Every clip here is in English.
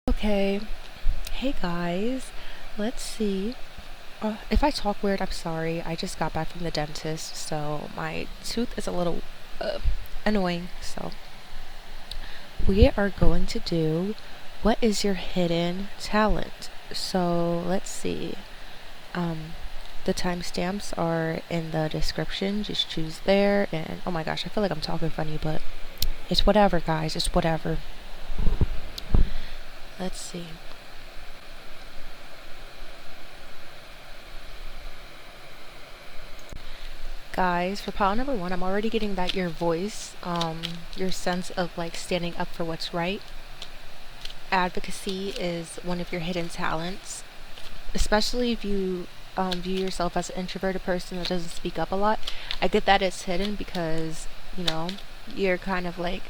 Okay, hey guys, let's see. If I talk weird, I'm sorry. I just got back from the dentist, so my tooth is a little annoying. So, we are going to do what is your hidden talent? So, let's see. Um, the timestamps are in the description. Just choose there. And oh my gosh, I feel like I'm talking funny, but it's whatever, guys. It's whatever. Let's see. Guys, for pile number one, I'm already getting that your voice, your sense of like standing up for what's right, advocacy is one of your hidden talents, especially if you view yourself as an introverted person that doesn't speak up a lot. I get that it's hidden because, you know, you're kind of like,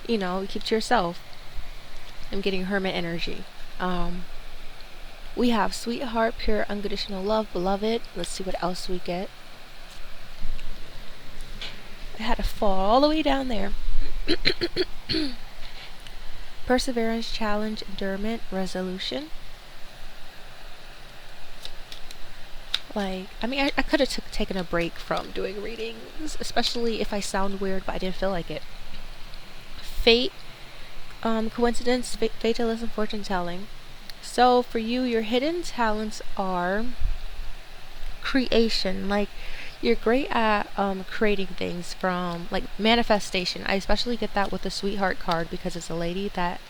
you keep to yourself. I'm getting hermit energy. We have sweetheart, pure, unconditional love, beloved. Let's see what else we get. I had to fall all the way down there. Perseverance, challenge, endurance, resolution. I could have taken a break from doing readings, especially if I sound weird, but I didn't feel like it. Fate, coincidence, fatalism, fortune telling. So for you, your hidden talents are creation. Like, you're great at creating things from like manifestation. I especially get that with the sweetheart card because it's a lady that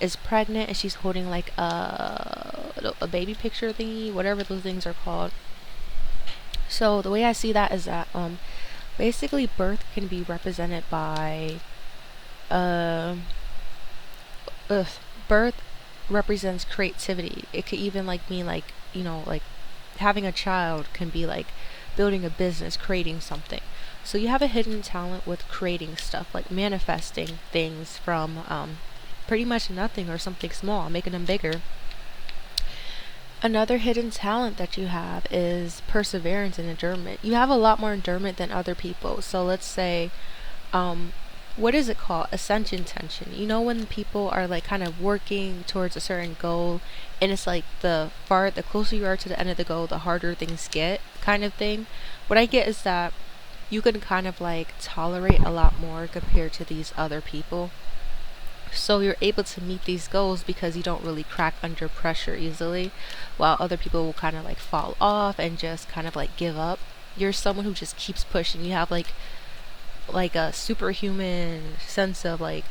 is pregnant and she's holding like a baby picture thingy, whatever those things are called. So the way I see that is that basically birth can be represented by uh, birth represents creativity. It could even like mean like like having a child can be like building a business, creating something. So you have a hidden talent with creating stuff, like manifesting things from pretty much nothing or something small, making them bigger. Another hidden talent that you have is perseverance and endurance. You have a lot more endurance than other people. So let's say, what is it called? Ascension tension. You know when people are like kind of working towards a certain goal, and it's like the closer you are to the end of the goal, the harder things get, kind of thing. What I get is that you can kind of like tolerate a lot more compared to these other people. So you're able to meet these goals because you don't really crack under pressure easily, while other people will kind of like fall off and just kind of like give up. You're someone who just keeps pushing. You have like a superhuman sense of like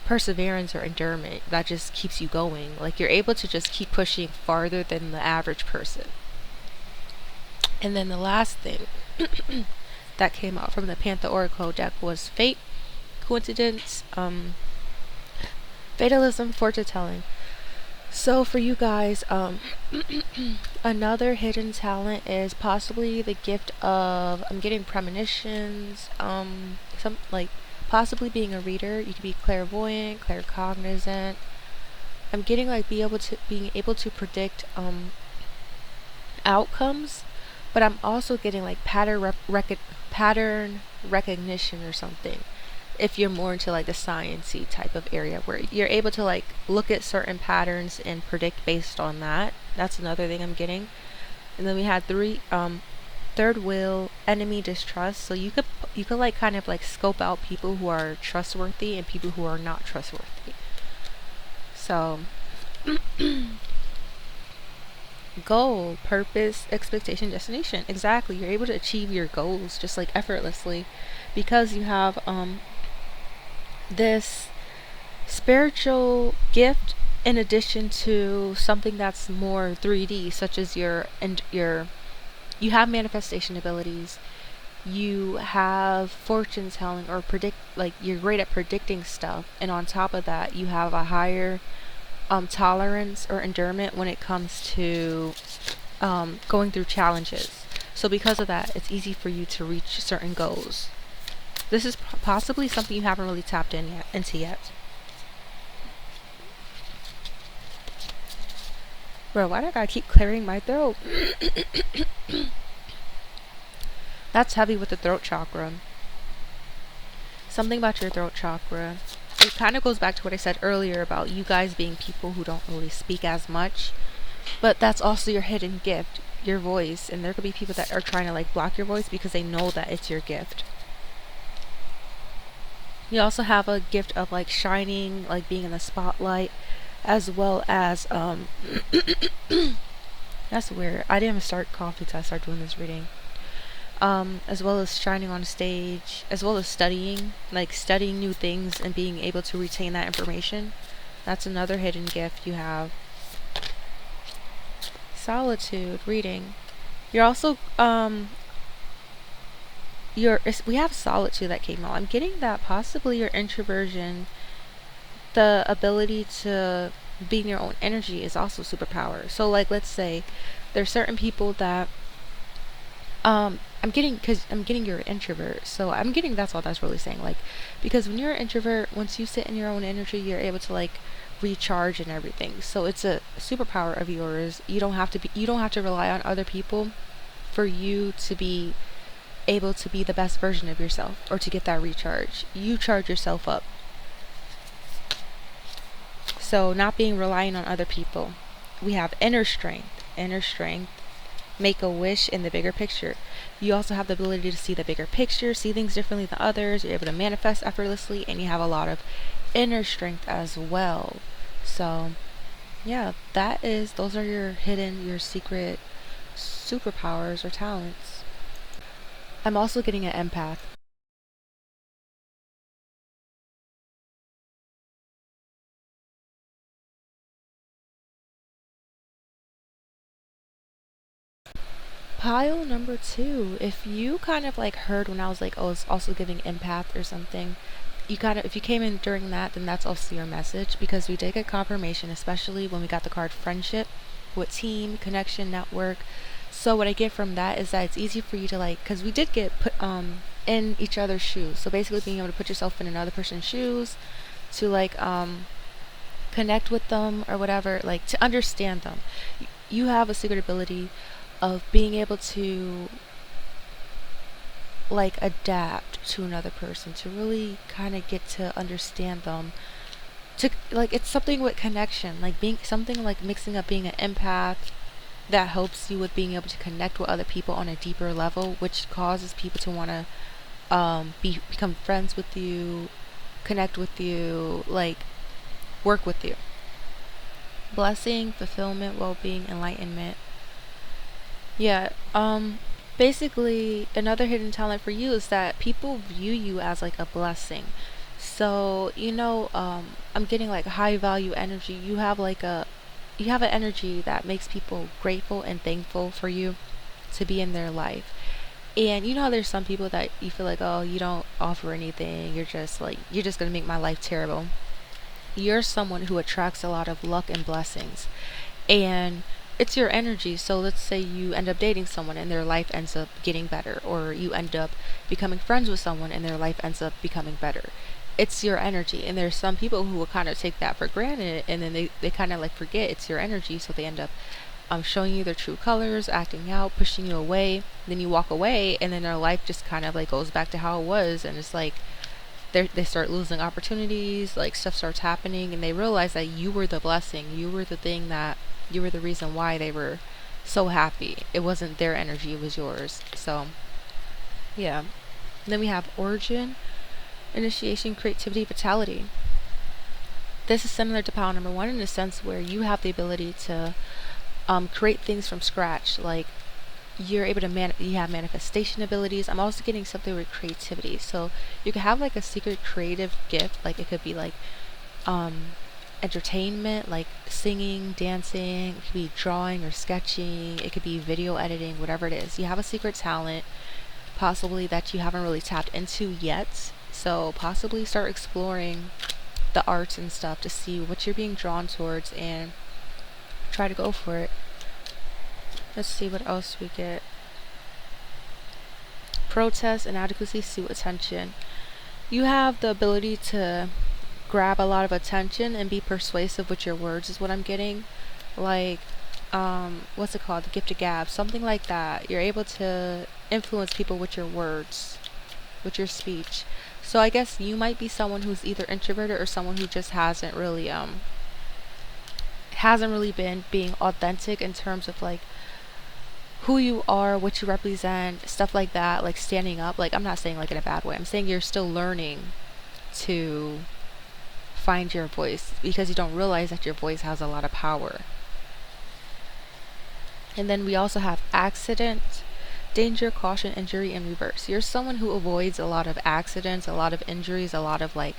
perseverance or endurance that just keeps you going. Like, you're able to just keep pushing farther than the average person. And then the last thing that came out from the Panther Oracle deck was fate, coincidence, fatalism, fortune telling. So for you guys, another hidden talent is possibly the gift of I'm getting premonitions, some like possibly being a reader. You could be clairvoyant, claircognizant. I'm getting like being able to predict outcomes, but I'm also getting like pattern recognition or something. If you're more into like the sciencey type of area where you're able to like look at certain patterns and predict based on that. That's another thing I'm getting. And then we had third will, enemy, distrust. So you could like kind of like scope out people who are trustworthy and people who are not trustworthy. So goal, purpose, expectation, destination. Exactly. You're able to achieve your goals just like effortlessly because you have this spiritual gift in addition to something that's more 3D, such as you have manifestation abilities, you have fortune telling or predict, like you're great at predicting stuff, and on top of that you have a higher tolerance or endurance when it comes to going through challenges. So because of that, it's easy for you to reach certain goals. This is possibly something you haven't really tapped into yet. Bro, why do I gotta keep clearing my throat? That's heavy with the throat chakra. Something about your throat chakra. it kind of goes back to what I said earlier about you guys being people who don't really speak as much, but that's also your hidden gift, your voice. And there could be people that are trying to like block your voice because they know that it's your gift. You also have a gift of like shining, like being in the spotlight, as well as that's weird. I didn't even start coughing until I started doing this reading. As well as shining on stage, as well as studying, like studying new things and being able to retain that information. That's another hidden gift you have. Solitude, reading. You're also we have solitude that came out. I'm getting that possibly your introversion, the ability to be in your own energy, is also superpower. So like, let's say there's certain people that because I'm getting you're an introvert, so I'm getting that's all that's really saying. Like, because when you're an introvert, once you sit in your own energy, you're able to like recharge and everything. So it's a superpower of yours. You don't have to rely on other people for you to be able to be the best version of yourself or to get that recharge. You charge yourself up. So not being reliant on other people. We have inner strength. Inner strength. Make a wish in the bigger picture. You also have the ability to see the bigger picture, see things differently than others. You're able to manifest effortlessly, and you have a lot of inner strength as well. So yeah, those are your hidden, your secret superpowers or talents. I'm also getting an empath. Pile number two. If you kind of like heard when I was like, oh, it's also giving empath or something, you kind of, if you came in during that, then that's also your message, because we did get confirmation, especially when we got the card friendship with team, connection, network. So what I get from that is that it's easy for you to like, because we did get put in each other's shoes. So basically being able to put yourself in another person's shoes, to like connect with them or whatever, like to understand them. You have a secret ability of being able to like adapt to another person, to really kind of get to understand them, to like, it's something with connection, like being something like mixing up being an empath that helps you with being able to connect with other people on a deeper level, which causes people to want to become friends with you, connect with you, like work with you. Blessing, fulfillment, well-being, enlightenment. Yeah, basically another hidden talent for you is that people view you as like a blessing. So, I'm getting like high value energy. You have an energy that makes people grateful and thankful for you to be in their life. And you know how there's some people that you feel like, oh, you don't offer anything. You're just going to make my life terrible. You're someone who attracts a lot of luck and blessings. And it's your energy. So let's say you end up dating someone and their life ends up getting better, or you end up becoming friends with someone and their life ends up becoming better. It's your energy. And there's some people who will kind of take that for granted, and then they kind of like forget it's your energy, so they end up showing you their true colors, acting out, pushing you away. Then you walk away, and then their life just kind of like goes back to how it was, and it's like they start losing opportunities, like stuff starts happening, and they realize that you were the blessing, you were the thing that you were the reason why they were so happy. It wasn't their energy, it was yours. So yeah. And then we have origin, initiation, creativity, vitality. This is similar to pile number one in the sense where you have the ability to create things from scratch. Like you're able to you have manifestation abilities. I'm also getting something with creativity. So you could have like a secret creative gift. Like it could be like entertainment, like singing, dancing. It could be drawing or sketching. It could be video editing, whatever it is. You have a secret talent, possibly that you haven't really tapped into yet. So possibly start exploring the arts and stuff to see what you're being drawn towards and try to go for it. Let's see what else we get. Protest, inadequacy, suit attention. You have the ability to grab a lot of attention and be persuasive with your words is what I'm getting. Like, what's it called? The gift of gab. Something like that. You're able to influence people with your words, with your speech. So I guess you might be someone who's either introverted or someone who just hasn't really been being authentic in terms of like who you are, what you represent, stuff like that, like standing up. Like, I'm not saying like in a bad way. I'm saying you're still learning to find your voice because you don't realize that your voice has a lot of power. And then we also have accident, danger, caution, injury, and reverse. You're someone who avoids a lot of accidents, a lot of injuries, a lot of like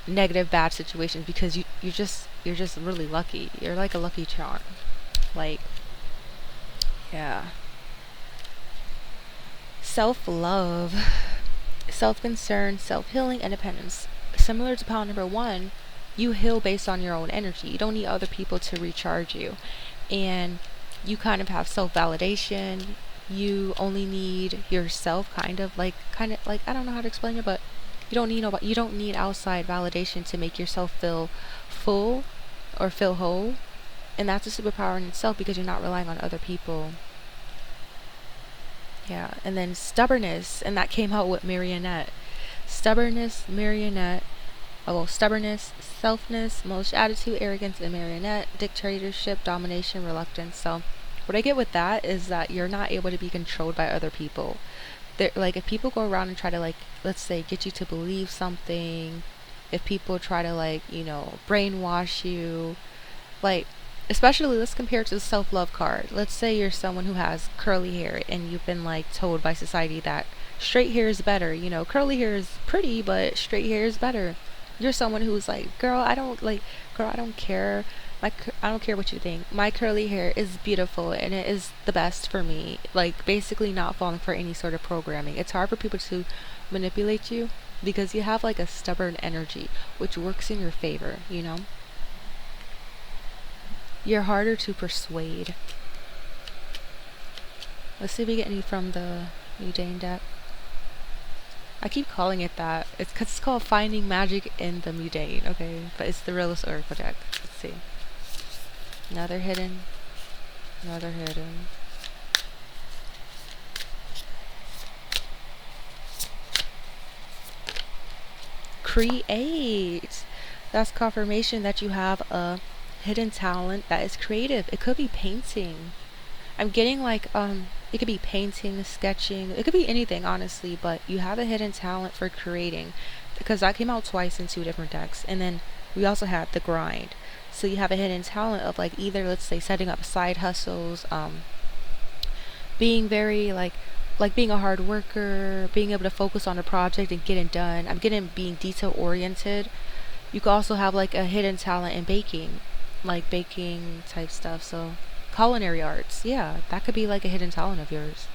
negative bad situations because you're just really lucky. You're like a lucky charm. Like, yeah. Self-love, self-concern, self-healing, independence. Similar to power number 1, you heal based on your own energy. You don't need other people to recharge you. And you kind of have self-validation. You only need yourself, kind of like I don't know how to explain it, but you don't need outside validation to make yourself feel full or feel whole. And that's a superpower in itself because you're not relying on other people. Yeah, and then stubbornness, and that came out with marionette. Stubbornness, marionette. Oh, well, stubbornness, selfness, malicious attitude, arrogance, and marionette. Dictatorship, domination, reluctance. So, what I get with that is that you're not able to be controlled by other people. Like, if people go around and try to, like, let's say, get you to believe something, if people try to, like, brainwash you, like, especially let's compare it to the self-love card. Let's say you're someone who has curly hair and you've been like told by society that straight hair is better. Curly hair is pretty, but straight hair is better. You're someone who's like, girl, I don't care. I don't care what you think. My curly hair is beautiful and it is the best for me. Like, basically not falling for any sort of programming. It's hard for people to manipulate you because you have like a stubborn energy which works in your favor. You're harder to persuade. Let's see if we get any from the Mundane deck. I keep calling it that. It's because it's called Finding Magic in the Mundane, okay? But it's the realist oracle deck. Let's see. Another hidden. Another hidden. Create! That's confirmation that you have a hidden talent that is creative. It could be painting. I'm getting like it could be painting, sketching, it could be anything honestly, but you have a hidden talent for creating because that came out twice in 2 different decks. And then we also had the grind. So you have a hidden talent of like either, let's say, setting up side hustles, being very like being a hard worker, being able to focus on a project and get it done. I'm getting being detail oriented. You could also have like a hidden talent in baking, like baking type stuff. So culinary arts, yeah, that could be like a hidden talent of yours.